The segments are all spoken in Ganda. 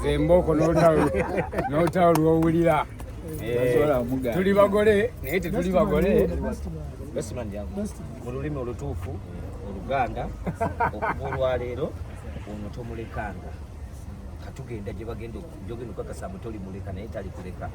Zemboko n'otalo lw'owulira. Tuli bagole naye tetuli bagole. Besimani yangu mu lulimi olutuufu Oluganda okuva olwaleero ono tomulekanga katugenda gye bagenda okujogenda okakasa toli muleka naye tali kuleka.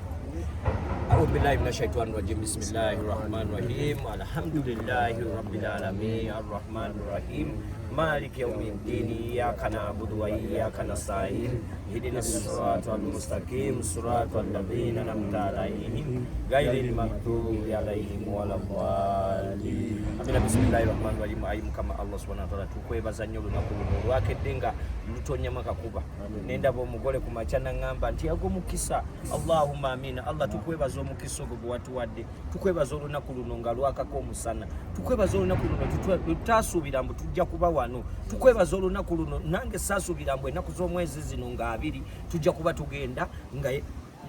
A'udhu billahi minash shaitani rajim. Bismillahir rahmanir rahim. Alhamdulillahi rabbil alamin arrahmanir rahim maliki yawmiddin iyyaka na'budu wa iyyaka nasta'in ihdinas siratal mustaqim siratal ladzina an'amta 'alaihim ghairil maghdubi 'alaihim waladdallin. Amina. Bismillahir rahmanir rahim. Ayimu kama Allah subhanahu wa ta'ala tukwebaza nnyo olunaku luno olwakedde nga lutonyama kakuba nendaba omugole ku macana ngamba nti yago mukisa. Allahumma amina. Allah tukwebaza omukisa ogwo gwe watuwadde, tukwebaza olunaku luno nga lwakako omusana, tukwebaza olunaku luno tutasuubira mbu tujja kuba wano, tukwebaza olunaku luno nange saasuubira mbu ennaku z'omwezi zino nga 2 tujja kuba tugenda nga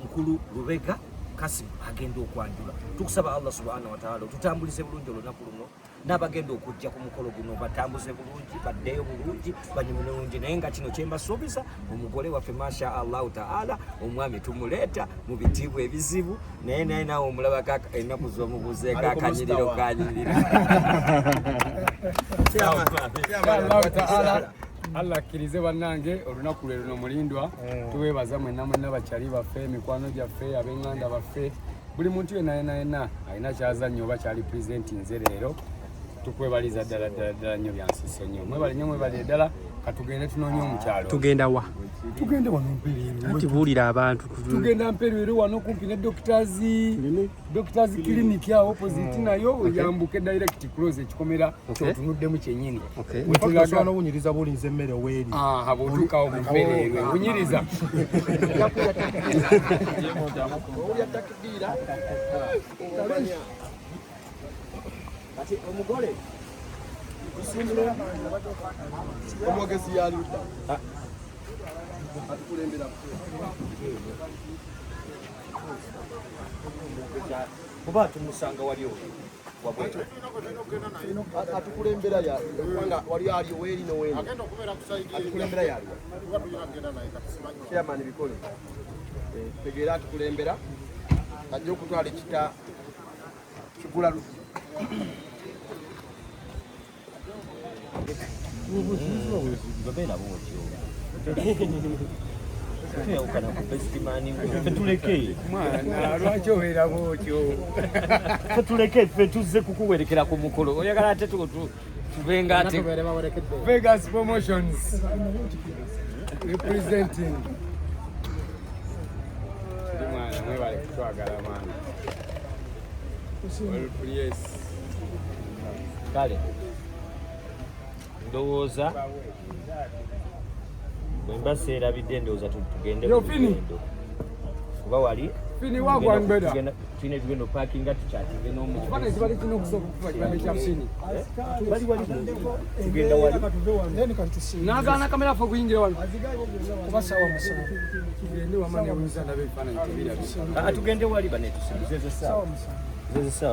Nkulu Lubega Kasim agenda okwanjula. Tukusaba Allah subhanahu wa ta'ala tutambulize bulungi olunaku luno, n'abagenda okujja ku mukolo guno batambuze bulungi, baddeyo bulungi, banyume bulungi. Naye nga kino kyembasuubiza omugole waffe masha Allah ta'ala omwami tumuleeta mu bitiibwa ebizibu, naye naawe omulaba kaka ennaku z'omubuzeeko akanyiriro kanyirira. Allah ta'ala Allah akkirize bannange olunaku lwe luno mulindwa. Tuweebaza mwenna bakyali baffe, mikwano gyaffe, ab'enganda baffe, buli muntu yenna alina kyazannya oba kyali purezidenti nze leero. Tukwebaliza ddala nnyo byansiise nnyo. Mwebale ddala. Katugende tunoonye omukyalo. Tugenda wa? Tugende wano Mpereero. Ati buulira abantu. Tugenda Mpereero wano kumpi ne Doctors Clinic awo opposite nayo yambuke direct close ekikomera kyotunuddemu kyennyini. Wetulaga n'obunyiriza bulinze emmere weeri. Bw'otuukawo mu Mpereero bunyiriza. Kati omugole omwogezi yali atukulembera kuba tumusanga wali atukulembera nga wali ali weeri noweeri atukulembera yali chairman bikole tegeera atukulembera ajja okutwala ekita kigula babera bwotyo tuyawukana ku bestimani fetuleke mwana lwaki obeera bwotyo fetuleke ffe tuzze kukuwerekera ku mukolo oyagala ate tubenga ate Vegas Promotions representing mwana mwebale kutwagala mwana. Yes. Kale ndowooza bwe mba seerabidde ndowooza tugende mugendo kuba wali Fini wagwangbeda tulina ebigendo parkinga tukyatinge n'omukifaananyi kibali kirina okusooka okukuba kibali kya Fini bali tugenda wali n'agaana kamera ffe okuyingira wano oba saawa musanvu tugende wamani awunyisa ndaba ebifaananyi tebirabika. Tugende wali banetusibuze saawa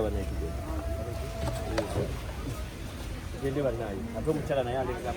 banetugende tugende bannaayo ate omukyala naye alega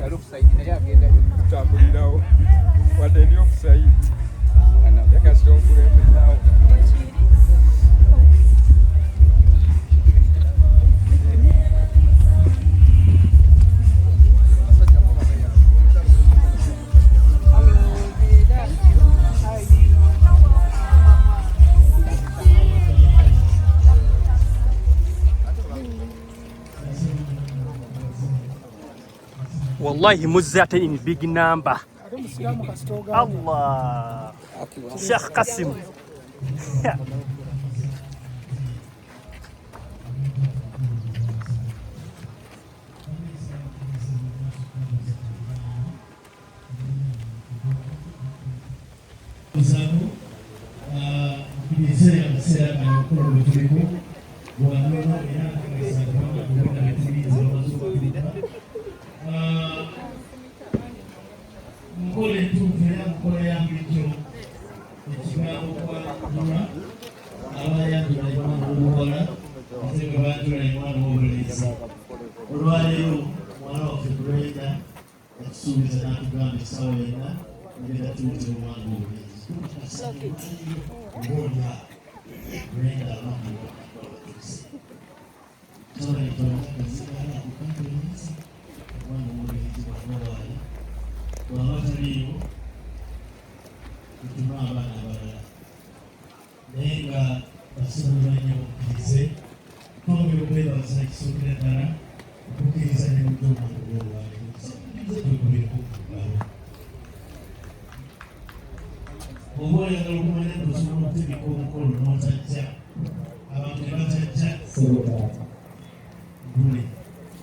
yali okusaidi naye agendayo kutambulirawo wadde ndi okusaidi yakasita okulemberawo Wallahi Muzzat in big number. Allah. Sheikh Qasim.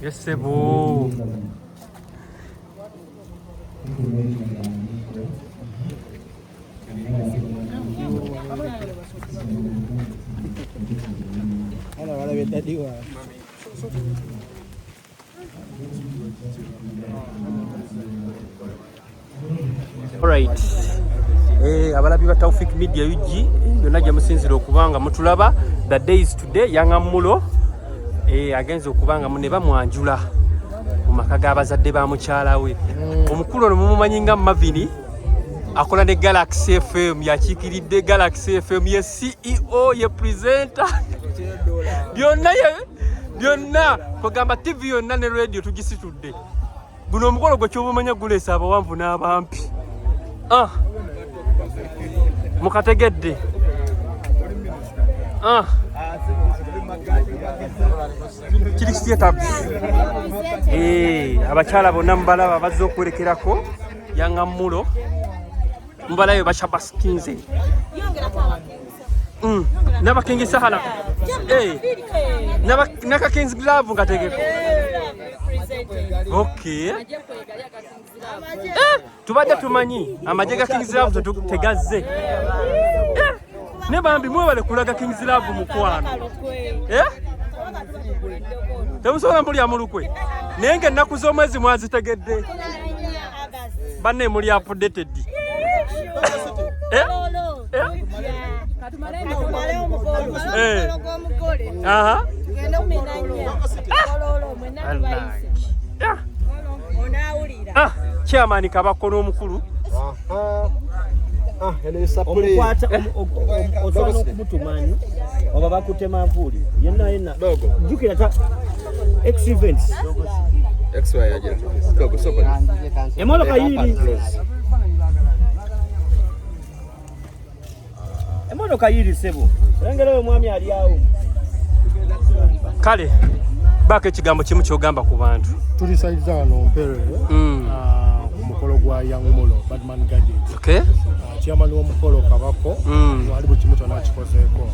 Yes, Sebo. Alright. Abalabi ba Taufik Media UG yonna gye musinzira okubanga mutulaba the days today yangamulo agenze okubanga ne bamwanjula mu maka g'abazadde ba mukyala we omukulu ono mumumanyi nga Mavini akola ne Galaxy FM yakiikiridde Galaxy FM ye CEO ye presenter byonna kugamba TV yonna ne radio tugisitudde guno omukolo gwe kyobumanya guleesa abawanvu n'abampi mukategedde kirikisiye tabi abakyala bonna mubalaba bazze okwerekerako yangamulo mubalayo bashabaskinze n'abakingisa hana n'aka Kings Glove ngategeko okay tubadde tumanyi amagye ga Kings Glove tegazze ne bambi mwebale kulaga Kings Love mukwano temusobola muli amulukwe naye nga ennaku z'omwezi mwazitegedde banne muli updated chairman Kabako n'omukulu omukwata osobola okumutumanyi oba bakutema nvuli yenna jukira ta X-Events emotoka yiri sebo olengerayo omwami ali awo kale baako ekigambo kimu kyogamba ku bantu tulisaidiza wano Mperere omukolo gwa Yangumola Badman Gardens chairman w'omukolo Kabako wali buli kimu kyonna akikozeeko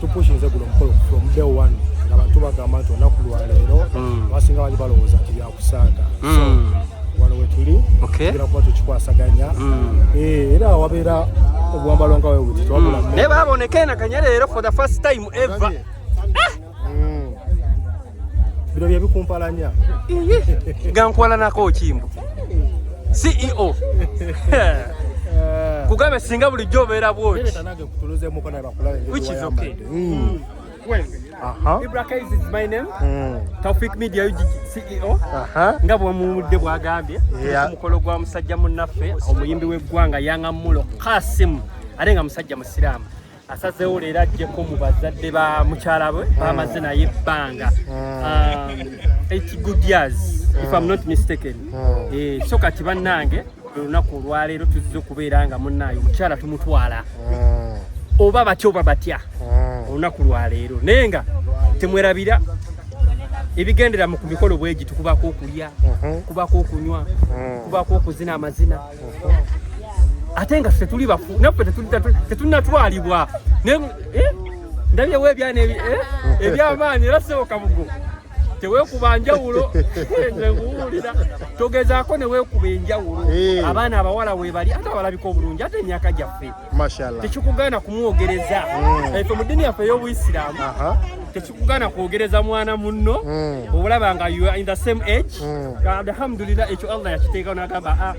tupushinze guno omukolo from day one ng'abantu bagamba nti olunaku lwa leero basinga bali balowooza nti byakusaaga wano we tuli tugenda kuba tukikwasaganya era wabeera obuwambalo nga weewuti naye baaboneka enakanya leero for the first time ever bino bye bikumpalanya gankwalanako kimbo CEO kugambe singa bulijjo obeera bwoti which is okay Ibra Kaiz is my name. Taufik Media UG CEO. Nga bwamudde bwagambye omukolo gwa musajja munnaffe omuyimbi w'eggwanga Young Mulo Kasim alenga musajja musiraamu asazeewo leero ajjeko mu bazadde ba mukyala we bamaze naye ebbanga 8 good years if I'm not mistaken. So kati bannange olunaku olwaleero tuzze okubeera nga munnaayo omukyala tumutwala oba batya oba batya olunaku lwaleero naye nga temwerabira ebigendera mu kumikolo bwegi tukubako okulya kubako okunywa kubako okuzina amazina ate nga ffe tuli bafu naffe tetunnatwalibwa ndabyewo ebyana ebyamaanyi era ssebo kabugo teweekuba njawulo nekuwulira togezaako neweekuba enjawulo abaana abawala webali ate abalabika obulungi ate emyaka gyaffe tekikugaana kumwogereza ffe mu ddiini yaffe ey'obuyisiraamu tekikugaana kwogereza mwana munno obulaba nga you are in the same age alhamdulillah ekyo Allah yakiteekawo n'agamba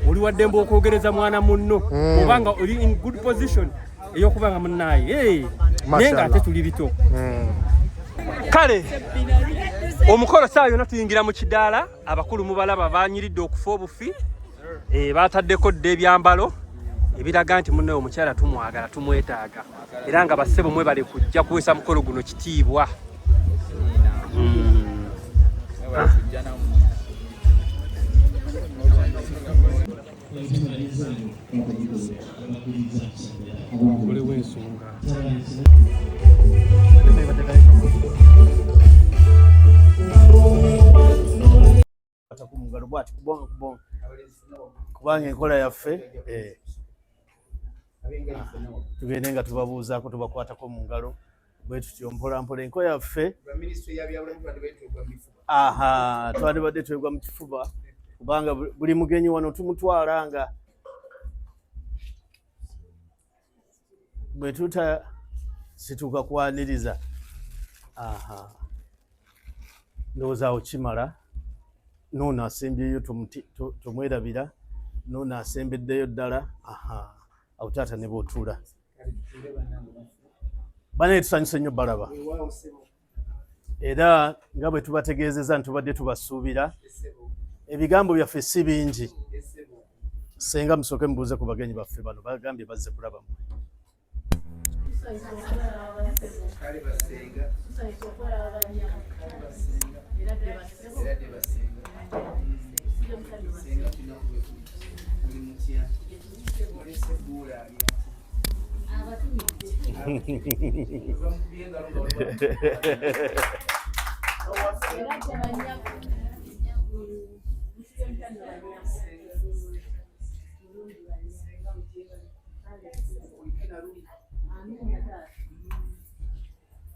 oli waddembe okwogereza mwana munno obanga oli in good position ey'okuba nga munnaaye naye nga ate tuli bito kale omukolo saa yonna tuyingira mu kidaala abakulu mubalaba banyiridde okufa obufi bataddeko dde ebyambalo ebiraga nti munne omukyala tumwagala tumwetaaga era nga bassebo mwe bali kujja kuweesa mukolo guno kitiibwa. Kubanga enkola yaffe tugende nga tubabuuzaako tubakwatako mu ngalo bwe tutyo mpola mpola enkola yaffe twandibadde twegwa mu kifuba kubanga buli mugenyi wano tumutwala nga bwe tuta situka kwaniriza ndowooza awo kimala noono asembyeyo tumwerabira noono asembeddeyo ddala awo taata ne bw'otuula banaye tusanyuse nnyo balaba era nga bwe tubategeezeza nti tubadde tubasuubira ebigambo byaffe si bingi senga musooke mubuuze ku bagenyi baffe bano bagambye bazze kulabamu.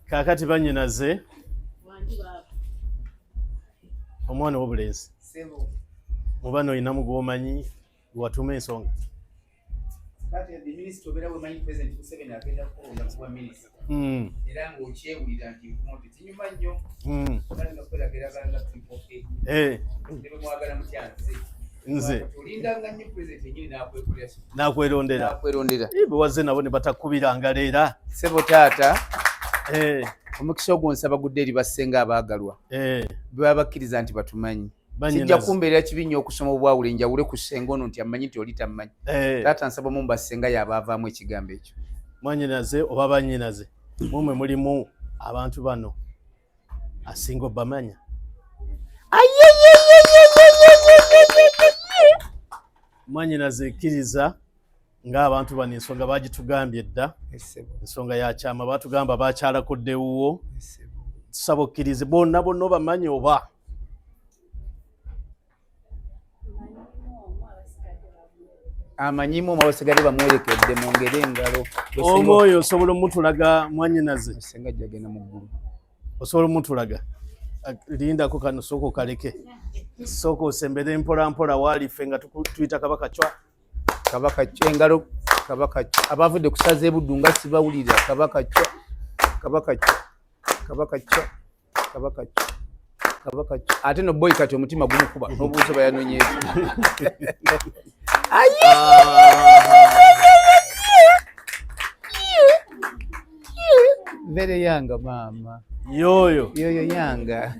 Kakati bannyinaze omwana w'obulenzi mubano olinamu gw'omanyi watuma ensonga nze nakwerondera bwe wazze nabo ne batakubiranga leera sebo taata omukisa ogwo nsaba gudde eri bassenga abaagalwa bwe bakkiriza nti batumanyi sijja kumbeerera kibi nnyo okusoma obwawula enjawule ku ssenga ono nti amanyi nti oli tamanyi taata nsaba mu bassenga yabaavaamu ekigambo ekyo mwanyinaze oba bannyinaze mumwe mulimu abantu bano asinga obamanya mwanyinaze ekkiriza ng'abantu bano ensonga bagitugambye dda ensonga ya kyama batugamba bakyalako ddewuwo tusaba okkirize bonna bonna obamanyi oba amanyimu omwabasigadde bamwerekedde mwongere engalo omwoyo osobola omutulaga mwanyinaze senga jagenda mu ggulu osobola omutulaga lindako kano sooka okaleke sooka osembere mpola mpola waali ffe nga tuyita kabaka cwa engalo kabaka abavudde kusaza ebuddu nga sibawulira kabaka cwa ate no boy kati omutima gumukuba n'obuuzo bayanonyeeko very young mama yoyo yanga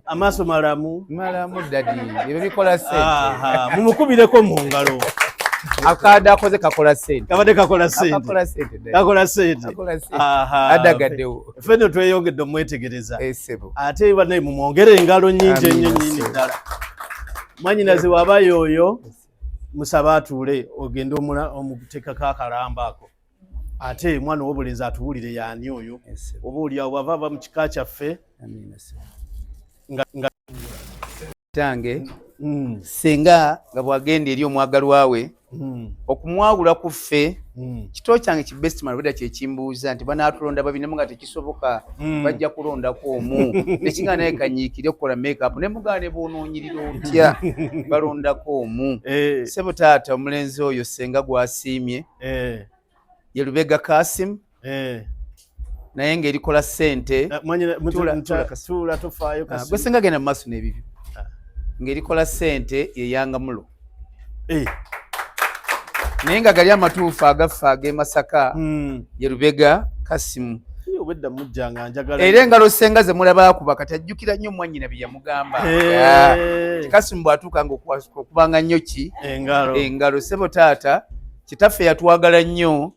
amaaso malamu dadi ebyo bikola sente mumukubireko mu ngalo akada akoze kakola sente kabadde kakola sente adagaddewo feno tweyongedde omwetegereza ate banaye mumwongere engalo nyingi ennyo nyingi ddala mwanyinaze waba yoyo musaba atuule ogende omuteekako akalamba ako ate mwana w'obulenzi atuwulire yaani oyo oba oliawo bava ava mu kika kyaffe tange senga nga bwagenda eri omwagalwa we okumwawula ku ffe kitoo kyange ki best man weda kyekimbuuza nti banaatulonda babiri nemu nga tekisoboka bajja kulondako omu nekinga naye kanyiikire okukola makeup ne mugaane boonoonyirira otya balondako omu sebo taata omulenzi oyo senga gwasiimye ye Lubega Kasim naye ng'erikola ssente gwe senga genda mu maaso n'ebibyo ng'erikola ssente ye Yangamulo naye nga gali amatuufu agaffe ag'e Masaka ye Lubega Kasimu era engalo senga ze mulaba kuba kati ajjukira nnyo mwannyina bye yamugamba Kasimu bw'atuukanga okubanga nnyo ki engalo sebo taata kitaffe yatwagala nnyo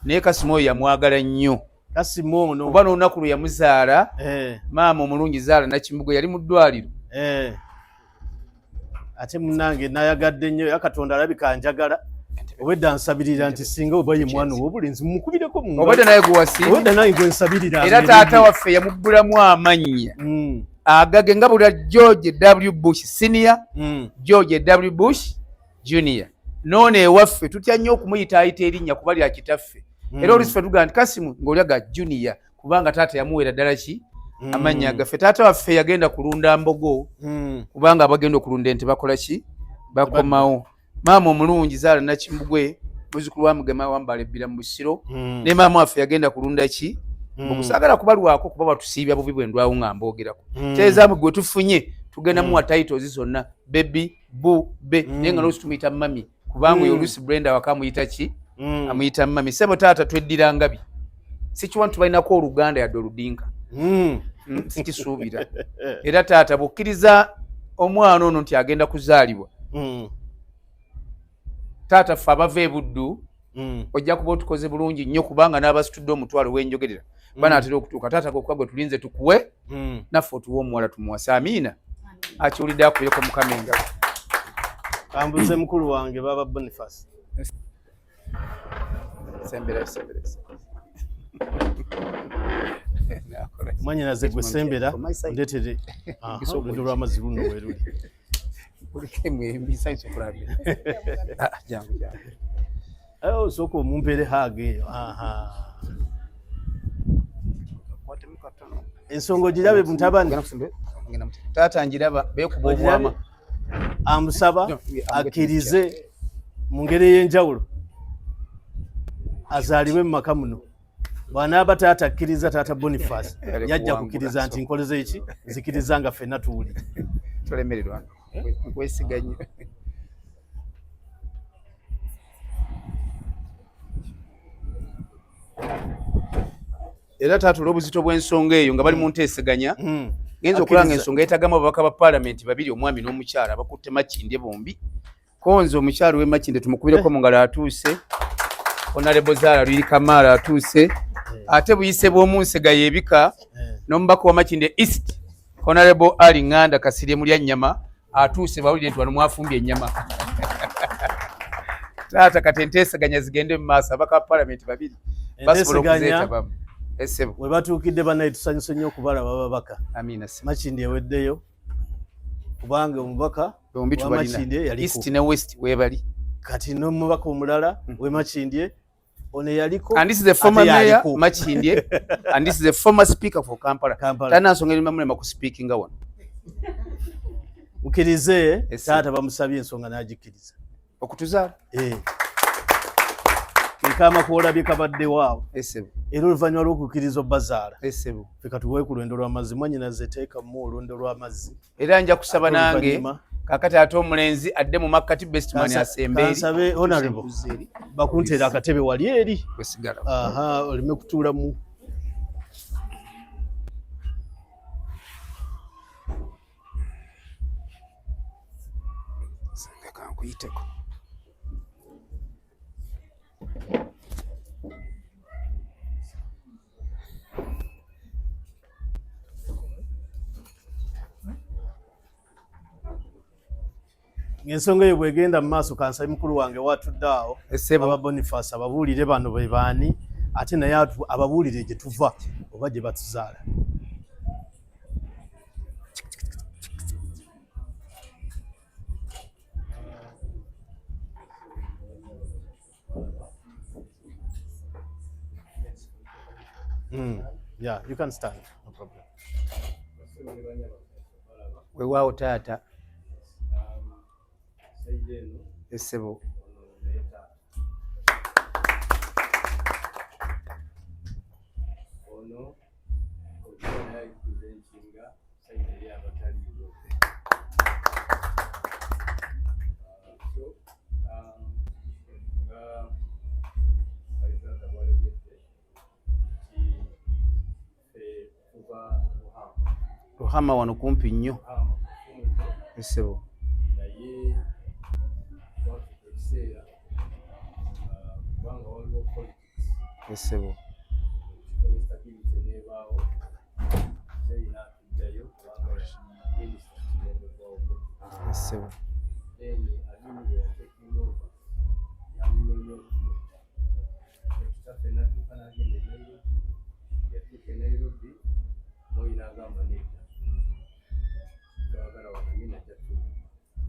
naye Kasimu oyo yamwagala nnyo kuba n'olunaku lwe yamuzaala maama omulungi Zaala Nakimbugo yali mu ddwaliro ate munange nayagadde nnyo akatonda alabika njagala obwedda nsabirira nti singa oba ye mwana ow'obulenzi mumukubireko obwedda naye obwedda naye gwe nsabirira era taata waffe yamubbulamu amannya agage nga buli George W. Bush Senior George W. Bush Junior noone ewaffe tutya nnyo okumuyitaayita erinnya kuba lya kitaffe era oluusi ffe tugamba nti Kasimu ng'olyaga Junior kubanga taata yamuweera ddala ki amannya agaffe taata waffe yagenda kulunda mbogo kubanga abagenda okulunda ente bakola ki bakomawo maama omulungi Zaala Nakimbugwe muzzukulu wa Mugema Wambala ebbira mu Busiro ne maama waffe yagenda kulunda ki okusaagala kubalwako kuba batusiibya bubi bwe ndwawo nga mboogerako kyezaamu gwe tufunye tugenda muwa titles zonna bebi bu be naye nga n'oluusi tumuyita mami kubanga oyo oluusi Brenda waka amuyita ki amuyita mami sebo taata tweddira ngabi sikiwantu balinako oluganda yadde oludinka sikisuubira era taata bw'okkiriza omwana ono nti agenda kuzaalibwa taata ffe abava e Buddu ojja kuba otukoze bulungi nnyo kubanga n'abasitudde omutwalo w'enjogerera banaatera okutuuka taata gokuba gwe tulinze tukuwe naffe otuwe omuwala tumuwasa amiina akiwulidde akubireko Mukama engalo kambuze mukulu wange baba Boniface sembera mwanyinaze gwe sembera ndetere olugendo lw'amazzi luno weruli osooka omumpeere haage eyo ensonga ogirabe mutabani taata njiraba beekuba obwama amusaba akkirize mu ngeri ey'enjawulo azaalibwe mu maka muno bw'anaaba taata akkiriza taata Boniface yajja kukkiriza nti nkoleze eki nzikiriza nga ffenna tuwuli tolemererwa nkwesiganye era taata olw'obuzito bw'ensonga eyo nga bali mu nteeseganya genza okulanga ensonga yeetagamu ababaka ba paalamenti babiri omwami n'omukyala bakutte Makindye bombi konze omukyala w'e Makindye tumukubireko mu ngalo atuuse Honorable Zaala Lwiri Kamaala atuuse ate buyise bw'omu nsega y'ebika n'omubaka wa Makindye East Honorable Ali Nganda Kasirye Mulyannyama atuuse bawulire nti wano mwafumbye ennyama taata kati enteeseganya zigende mu maaso ababaka ba paalamenti babiri basobola okuzeetabamu we batuukidde banaye tusanyuse nnyo okubalaba babaka Makindye eweddeyo kubanga omubaka wa Makindye yaliko East ne West webali kati n'omubaka omulala we Makindye ono yaliko and this is the former mayor Makindye and this is the former speaker for Kampala tana nsonga erimu mulema ku speaking nga wano mukirize taata bamusabye ensonga n'agikkiriza okutuzaala ekama kuolabye kabadde waawo era oluvannyuma lw'okukkiriza obbazaala feka tuwe ku lwendo lw'amazzi mwanyinaze teekamu olwendo lw'amazzi era nja kusaba nange kakati ate omulenzi adde mu makkati bestman asembeeri kansabe honorable bakunteera akatebe wali eri oleme kutuulamu kankuyiteko. Ngensonga eyo bwegenda mu maaso kansayi mukulu wange watudde awo aba Boniface ababuulire bano be baani ate naye ababuulire gye tuva oba gye batuzaala. Yeah, you can stand. No problem. Weewaawo taata. Essebo. Ruhama wano kumpi nnyo. Essebo. Essebo. Essebo.